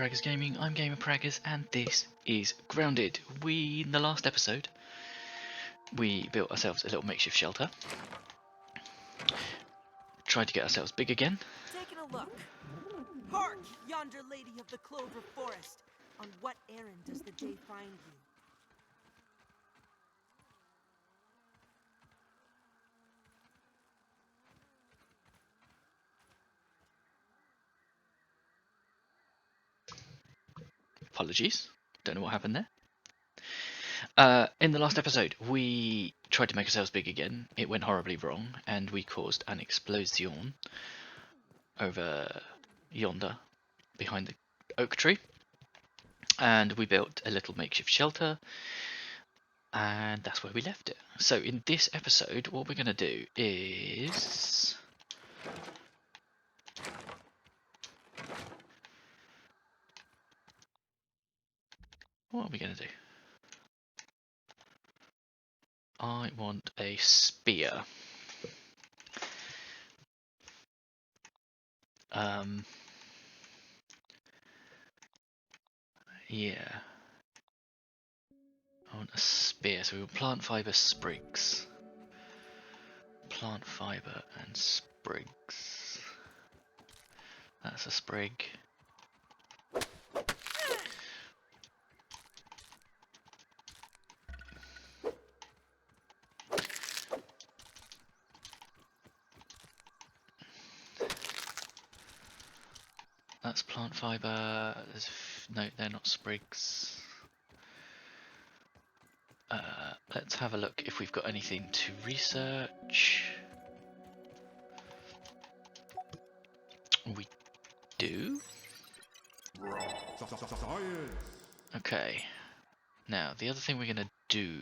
Praggers Gaming, I'm Gamer Praggers, and this is Grounded. In the last episode, we built ourselves a little makeshift shelter. Tried to get ourselves big again. Taking a look. Hark, yonder lady of the clover forest. On what errand does the day find you? Apologies, don't know what happened there. In the last episode, we tried to make ourselves big again. It went horribly wrong, and we caused an explosion over yonder, behind the oak tree. And we built a little makeshift shelter, and that's where we left it. So in this episode, what we're going to do is... What are we going to do? I want a spear. Yeah. I want a spear, so we want plant fibre sprigs. Plant fibre and sprigs. That's a sprig. That's plant fibre. No, they're not sprigs. Let's have a look if we've got anything to research. We do. Okay. Now, the other thing we're going to do...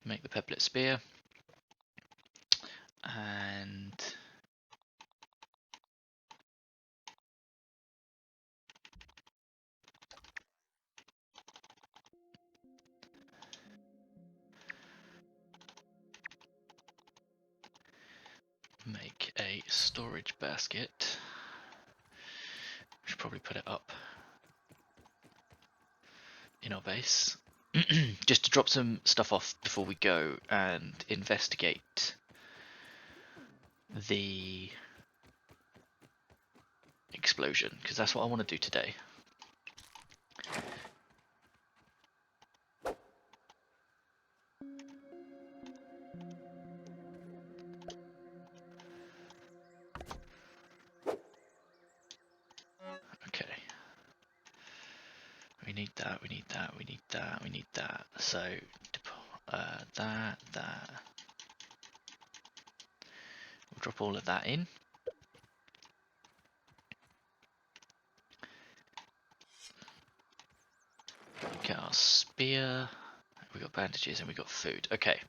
Make the pebblet spear. And... make a storage basket. We should probably put it up in our base. Just to drop some stuff off before we go and investigate the explosion, because that's what I want to do today. Okay. We need that, we need that, we need that, we need that. So, that. We'll drop all of that in. Get our spear. We got bandages and we got food. Okay.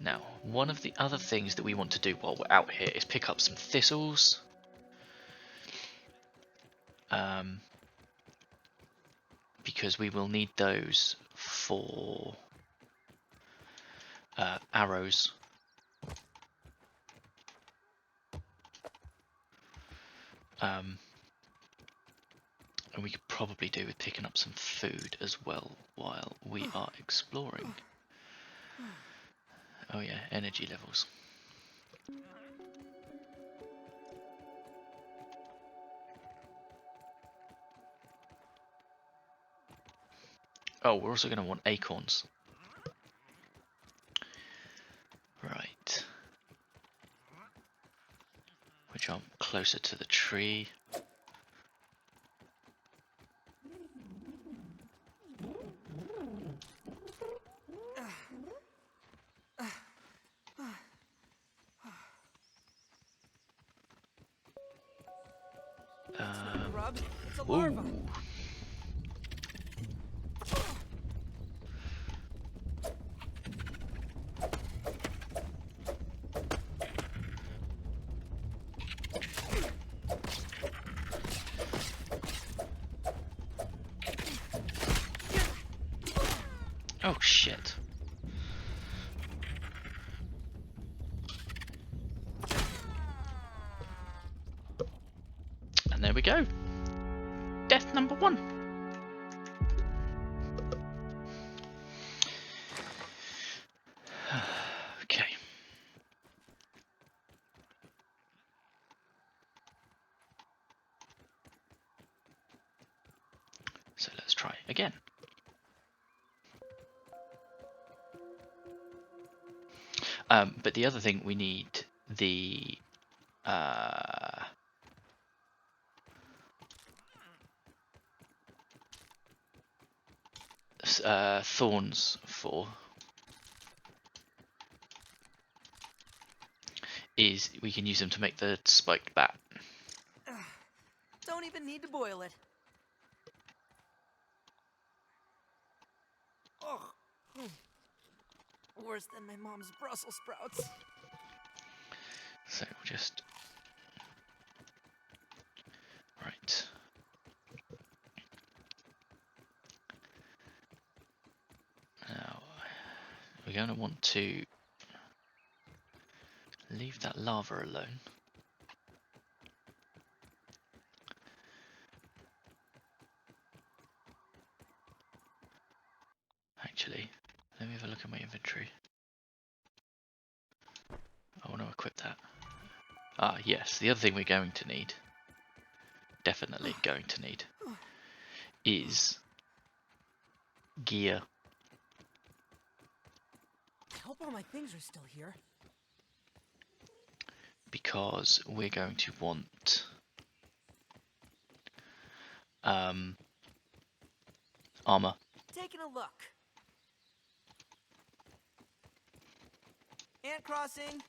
Now, one of the other things that we want to do while we're out here is pick up some thistles. Because we will need those for arrows. And we could probably do with picking up some food as well while we are exploring. Oh yeah, energy levels. Oh, we're also going to want acorns. Right. We jump closer to the tree. It's a larva. Oh shit. we go. Death number 1. Okay. So let's try again. But the other thing, we need the thorns for is we can use them to make the spiked bat. Don't even need to boil it. Oh, worse than my mom's Brussels sprouts. So we'll just right. Now we're going to want to leave that lava alone. Actually, let me have a look at my inventory. I want to equip that. Ah, yes, the other thing we're going to need, definitely going to need, is gear. I hope all my things are still here. Because we're going to want armor. Taking a look. Ant crossing.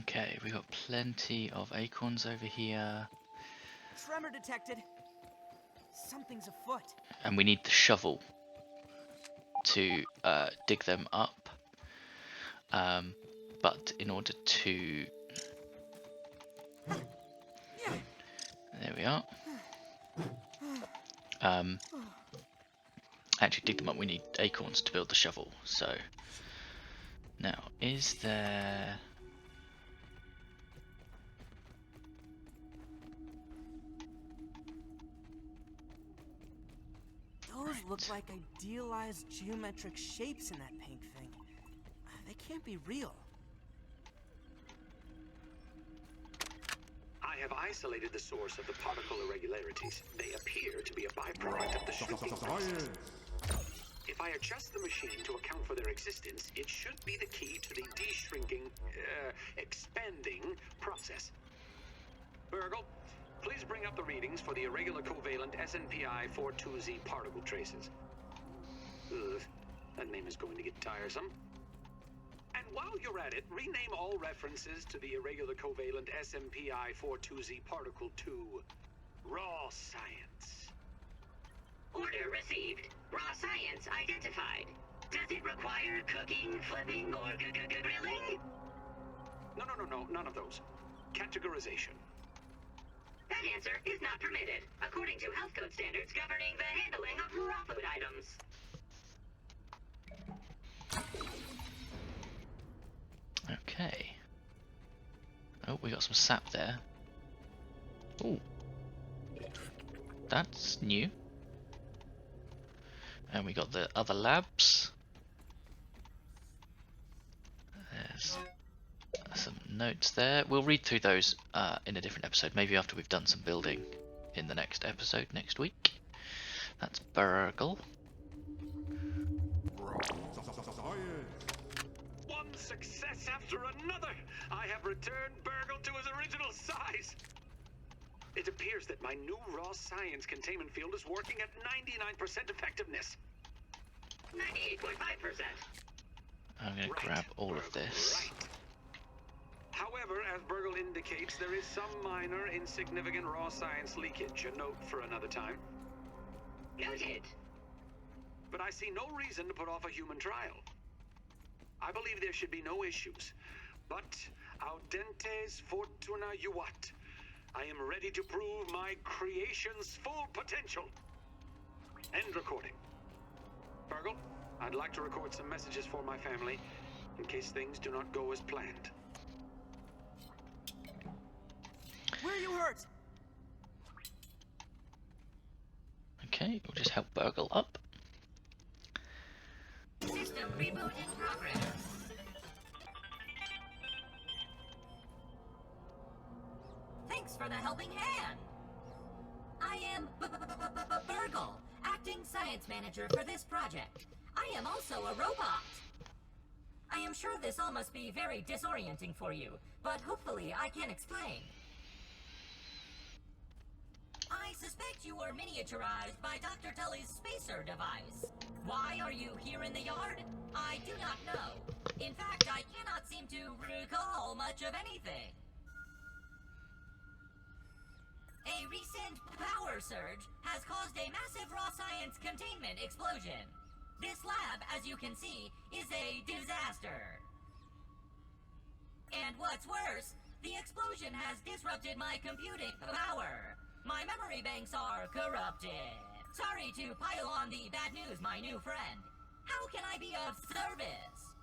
Okay, we got plenty of acorns over here. Tremor detected. Something's afoot. And we need the shovel to dig them up. But in order to... There we are. Actually dig them up, we need acorns to build the shovel. So, now, is there... Those look like idealized geometric shapes in that pink thing. They can't be real. I have isolated the source of the particle irregularities. They appear to be a byproduct of the shrinking process. If I adjust the machine to account for their existence, it should be the key to the de-shrinking, expanding process. Burgle, please bring up the readings for the irregular covalent SNPI 42Z particle traces. Ugh, that name is going to get tiresome. And while you're at it, rename all references to the irregular covalent SMPI 42Z particle to raw science. Order received. Raw science identified. Does it require cooking, flipping, or grilling? No, none of those. Categorization. That answer is not permitted, according to health code standards governing the handling of raw food items. Okay. Oh, we got some sap there. Oh. That's new. And we got the other labs. There's some notes there. We'll read through those in a different episode, maybe after we've done some building in the next episode next week. That's Burgle. after another, I have returned Burgle to his original size. It appears that my new raw science containment field is working at 99% effectiveness. 98.5%. I'm going to grab all of this. Right. However, as Burgle indicates, there is some minor, insignificant raw science leakage. A note for another time. Noted. But I see no reason to put off a human trial. I believe there should be no issues. But audentes fortuna juvat. I am ready to prove my creation's full potential. End recording. Burgle, I'd like to record some messages for my family in case things do not go as planned. Where are you hurt? Okay, we'll just help Burgle up. System reboot in progress. Thanks for the helping hand. I am Burgle, acting science manager for this project. I am also a robot. I am sure this all must be very disorienting for you, but hopefully I can explain. I suspect you were miniaturized by Dr. Tully's spacer device. Why are you here in the yard? I do not know. In fact, I cannot seem to recall much of anything. A recent power surge has caused a massive raw science containment explosion. This lab, as you can see, is a disaster. And what's worse, the explosion has disrupted my computing power. My memory banks are corrupted. Sorry to pile on the bad news, my new friend. How can I be of service?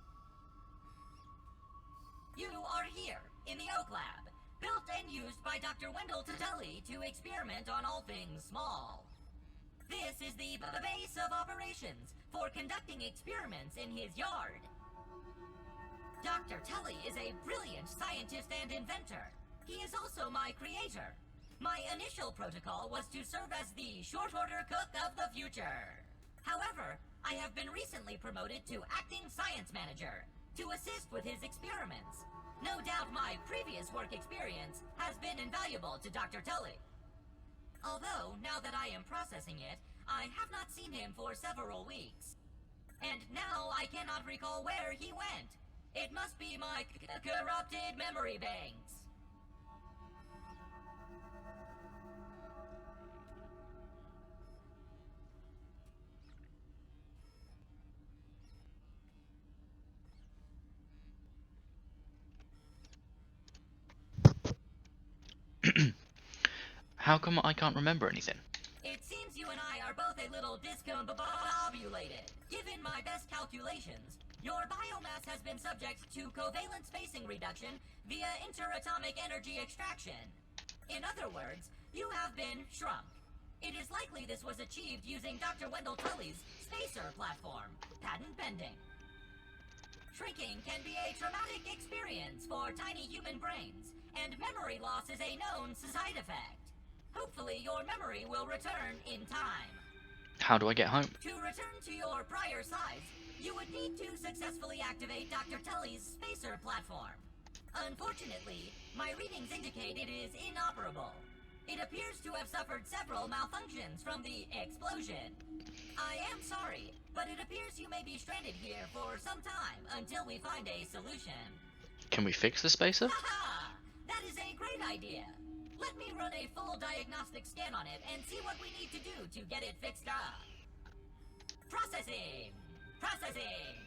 You are here, in the Oak Lab, built and used by Dr. Wendell Tully to experiment on all things small. This is the base of operations for conducting experiments in his yard. Dr. Tully is a brilliant scientist and inventor. He is also my creator. My initial protocol was to serve as the short order cook of the future. However, I have been recently promoted to acting science manager to assist with his experiments. No doubt my previous work experience has been invaluable to Dr. Tully. Although, now that I am processing it, I have not seen him for several weeks. And now I cannot recall where he went. It must be my corrupted memory banks. How come I can't remember anything? It seems you and I are both a little discombobulated. Given my best calculations, your biomass has been subject to covalent spacing reduction via interatomic energy extraction. In other words, you have been shrunk. It is likely this was achieved using Dr. Wendell Tully's spacer platform, patent pending. Shrinking can be a traumatic experience for tiny human brains, and memory loss is a known side effect. Hopefully your memory will return in time. How do I get home? To return to your prior size, you would need to successfully activate Dr. Tully's spacer platform. Unfortunately, my readings indicate it is inoperable. It appears to have suffered several malfunctions from the explosion. I am sorry, but it appears you may be stranded here for some time until we find a solution. Can we fix the spacer? Haha! That is a great idea. Let me run a full diagnostic scan on it and see what we need to do to get it fixed up. Processing! Processing!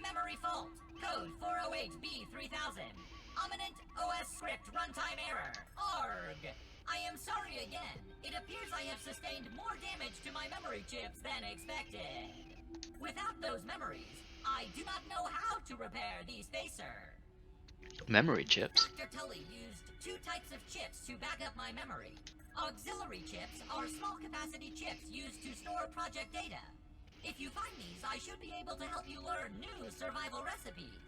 Memory fault. Code 408B3000. Ominent OS script runtime error. ARG. I am sorry again. It appears I have sustained more damage to my memory chips than expected. Without those memories, I do not know how to repair the spacer. Memory chips? Dr. Tully used two types of chips to back up my memory. Auxiliary chips are small capacity chips used to store project data. If you find these, I should be able to help you learn new survival recipes.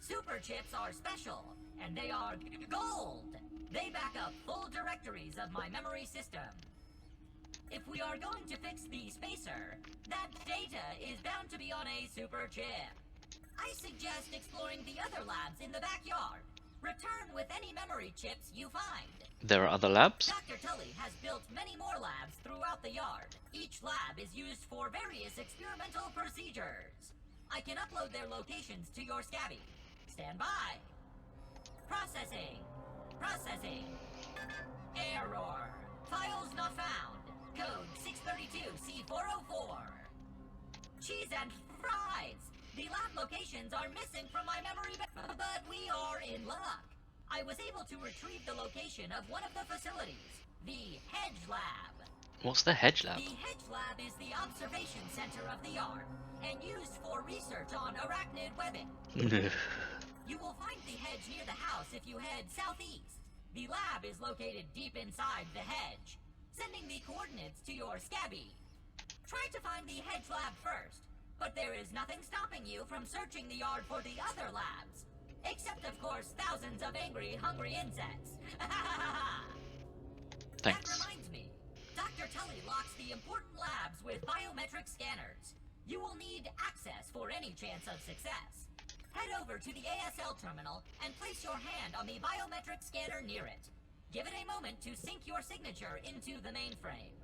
Super chips are special, and they are gold. They back up full directories of my memory system. If we are going to fix the spacer, that data is bound to be on a super chip. I suggest exploring the other labs in the backyard. Return with any memory chips you find. There are other labs? Dr. Tully has built many more labs throughout the yard. Each lab is used for various experimental procedures. I can upload their locations to your Scabby. Stand by. Processing. Processing. Error. Files not found. Code 632C404. Cheese and fries. The lab locations are missing from my memory, but we are in luck. I was able to retrieve the location of one of the facilities, the Hedge Lab. What's the Hedge Lab? The Hedge Lab is the observation center of the yard and used for research on arachnid webbing. You will find the hedge near the house if you head southeast. The lab is located deep inside the hedge, sending the coordinates to your Scabby. Try to find the Hedge Lab first, but there is nothing stopping you from searching the yard for the other labs. Except, of course, thousands of angry, hungry insects. Thanks. That reminds me. Dr. Tully locks the important labs with biometric scanners. You will need access for any chance of success. Head over to the ASL terminal and place your hand on the biometric scanner near it. Give it a moment to sync your signature into the mainframe.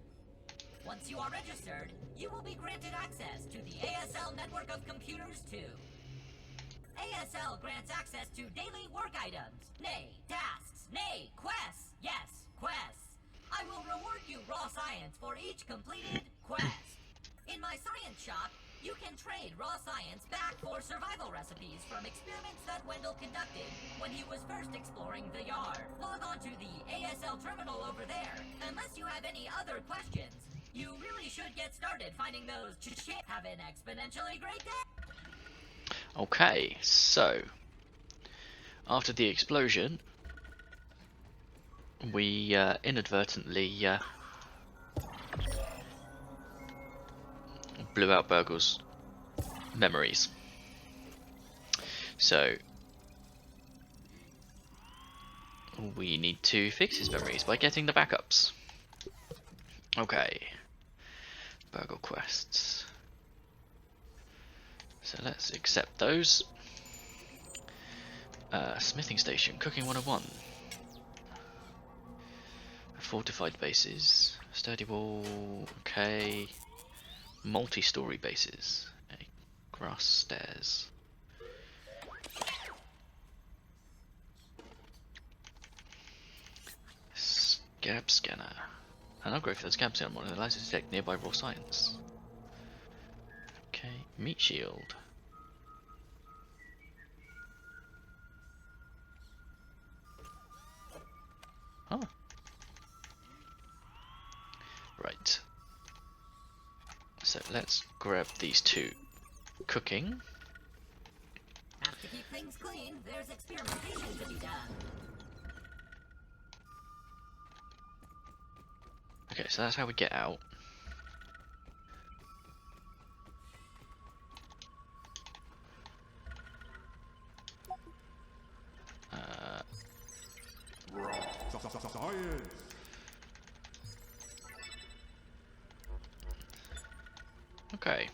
Once you are registered, you will be granted access to the ASL network of computers too. ASL grants access to daily work items, nay, tasks, nay, quests, yes, quests. I will reward you raw science for each completed quest. In my science shop, you can trade raw science back for survival recipes from experiments that Wendell conducted when he was first exploring the yard. Log on to the ASL terminal over there. Unless you have any other questions, you really should get started finding those shit. Have an exponentially great day. Okay, so after the explosion, we inadvertently blew out Burgle's memories. So we need to fix his memories by getting the backups. Okay, Burgle quests. So let's accept those. Smithing station, cooking 101. Fortified bases, sturdy wall, okay. Multi-story bases, grass stairs. Scab scanner. An upgrade for the scab scanner model that allows you to detect nearby raw science. Okay, meat shield. Oh. Right. So let's grab these two. Cooking. Have to keep things clean. There's experimentation to be done. Okay, so that's how we get out. Okay.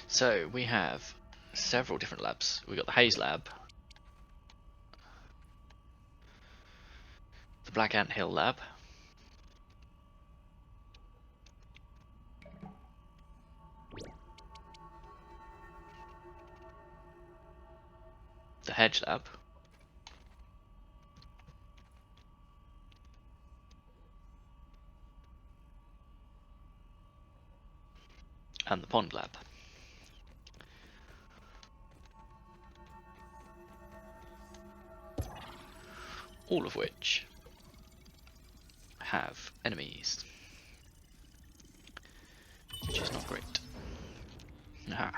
So we have several different labs. We got the Haze lab, the Black Ant Hill lab, the Hedge lab, and the Pond lab. All of which have enemies, which is not great. Aha.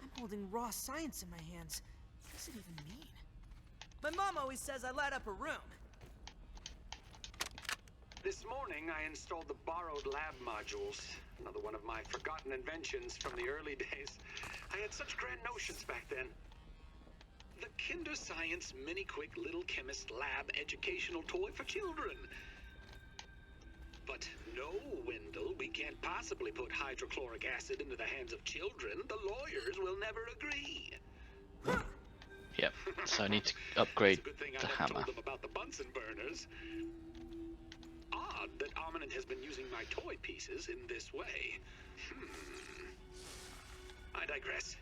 I'm holding raw science in my hands. What does it even mean? My mom always says I light up a room. This morning, I installed the borrowed lab modules. Another one of my forgotten inventions from the early days. I had such grand notions back then. The Kinder Science Mini Quick Little Chemist Lab educational toy for children. But no, Wendell, we can't possibly put hydrochloric acid into the hands of children. The lawyers will never agree. Yep. So I need to upgrade It's a good thing the I never hammer. told them about the Bunsen burners. Odd that Ominent has been using my toy pieces in this way. I digress.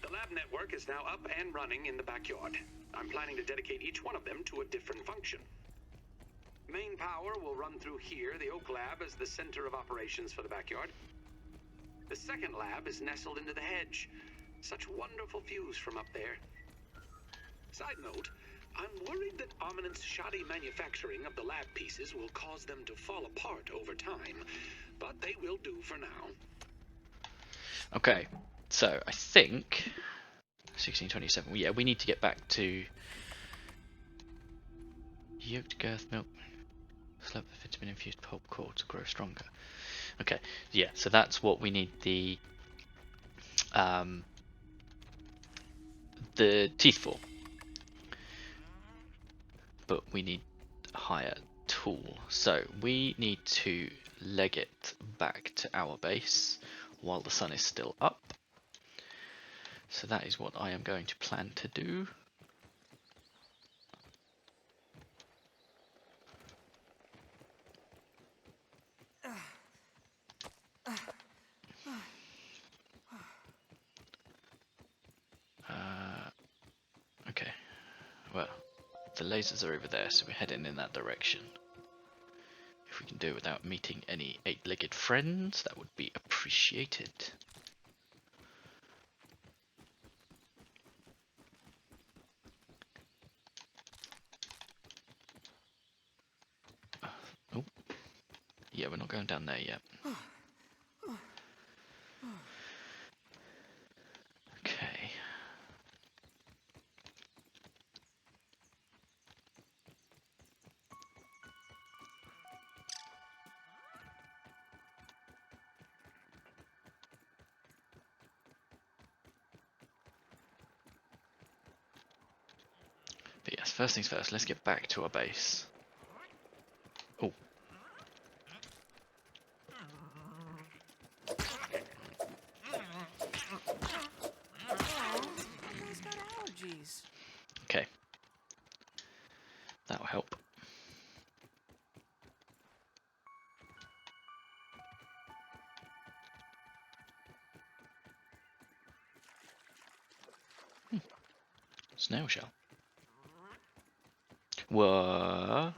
The lab network is now up and running in the backyard. I'm planning to dedicate each one of them to a different function. Main power will run through here, the Oak Lab as the center of operations for the backyard. The second lab is nestled into the hedge. Such wonderful views from up there. Side note, I'm worried that Ominent's shoddy manufacturing of the lab pieces will cause them to fall apart over time, but they will do for now. Okay, so I think 1627. Yeah, we need to get back to yoked girth milk. Slab of vitamin infused pulp core to grow stronger. Okay, yeah, so that's what we need the teeth for. But we need a higher tool. So we need to leg it back to our base while the sun is still up. So that is what I am going to plan to do. Okay, well, the lasers are over there, so we're heading in that direction. If we can do it without meeting any eight-legged friends, that would be appreciated. Oh, yeah, we're not going down there yet. Okay. But yes, first things first, let's get back to our base. Oh. He's got allergies. Okay. That'll help. Snail shell. What?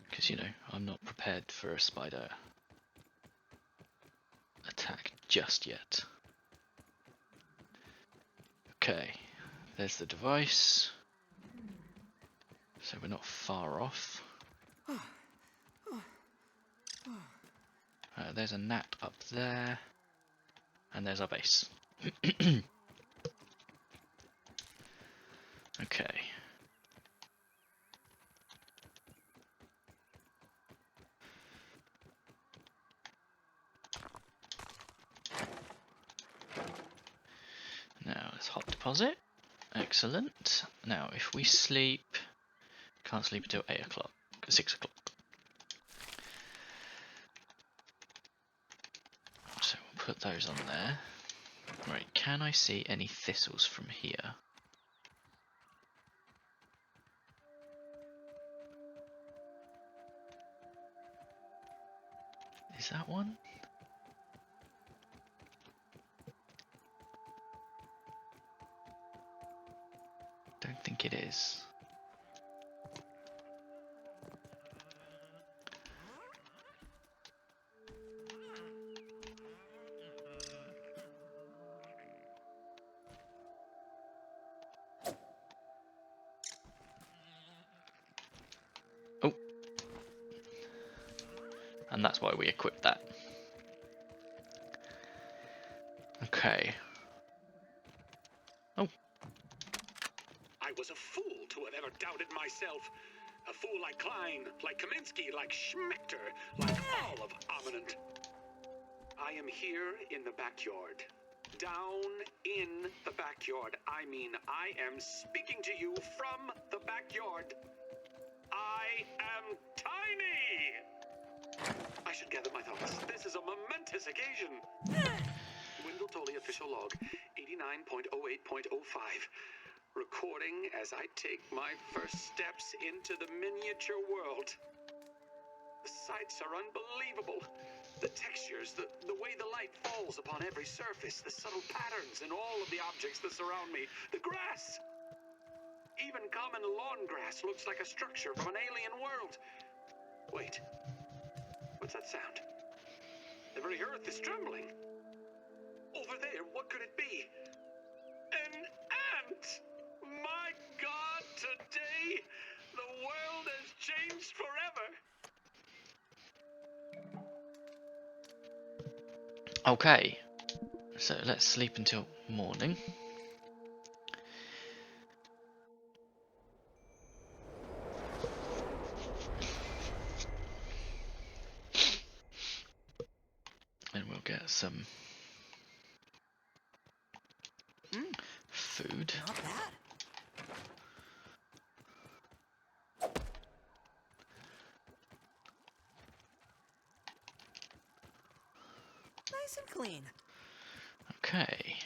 Because, you know, I'm not prepared for a spider attack just yet. Okay, there's the device. So we're not far off. There's a gnat up there. And there's our base. Okay. Now let's hot deposit. Excellent. Now if we sleep, can't sleep until 8 o'clock, 6 o'clock. So we'll put those on there. Right, can I see any thistles from here? Is that one? Don't think it is. Oh. And that's why we equipped that. Okay. Oh. I was a fool to have ever doubted myself. A fool like Klein, like Kaminsky, like Schmechter, like all of Ominent. I am here in the backyard. Down in the backyard. I mean, I am speaking to you from the backyard. I am tiny! I should gather my thoughts. This is a momentous occasion. Wendell Tully official log 89.08.05. Recording as I take my first steps into the miniature world. The sights are unbelievable. The textures, the way the light falls upon every surface, the subtle patterns in all of the objects that surround me, the grass. Even common lawn grass looks like a structure from an alien world. Wait, what's that sound? The very earth is trembling. Over there, what could it be? An ant! My God, today, the world has changed forever. Okay, so let's sleep until morning. And we'll get some food. Not bad. Nice and clean. Okay,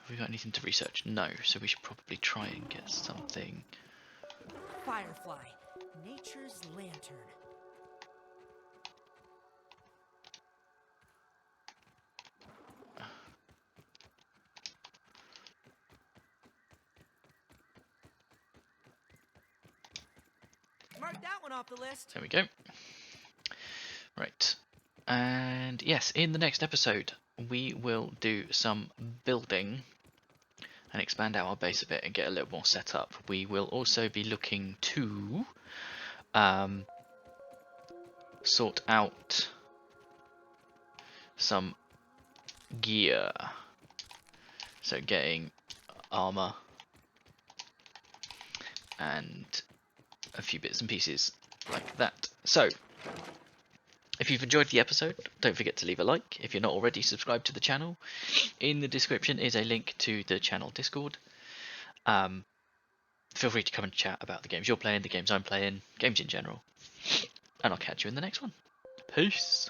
have we got anything to research? No, so we should probably try and get something. Firefly, nature's lantern. Mark that one off the list. There we go. Right, and yes, in the next episode we will do some building and expand out our base a bit and get a little more set up. We will also be looking to sort out some gear, so getting armor and a few bits and pieces like that. So if you've enjoyed the episode, don't forget to leave a like. If you're not already subscribed to the channel, in the description is a link to the channel Discord. Feel free to come and chat about the games you're playing, the games I'm playing, games in general. And I'll catch you in the next one. Peace!